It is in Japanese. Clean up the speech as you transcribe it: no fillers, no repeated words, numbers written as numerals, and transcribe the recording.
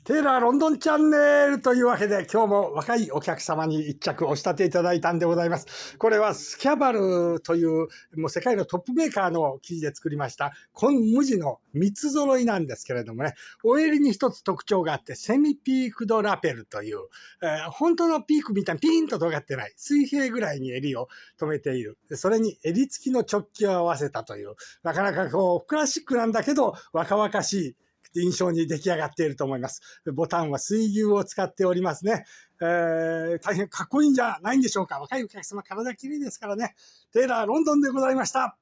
テイラーロンドンチャンネルというわけで、今日も若いお客様に一着お仕立ていただいたんでございます。これはスキャバルという、もう世界のトップメーカーの生地で作りました、紺無地の三つ揃いなんですけれどもね、お襟に一つ特徴があって、セミピークドラペルという、本当のピークみたいにピーンと尖ってない、水平ぐらいに襟を止めている。それに襟付きのチョッキを合わせたという、なかなかこう、クラシックなんだけど、若々しい、印象に出来上がっていると思います。ボタンは水牛を使っておりますね。大変かっこいいんじゃないんでしょうか。若いお客様、体きれいですからね。テイラー、ロンドンでございました。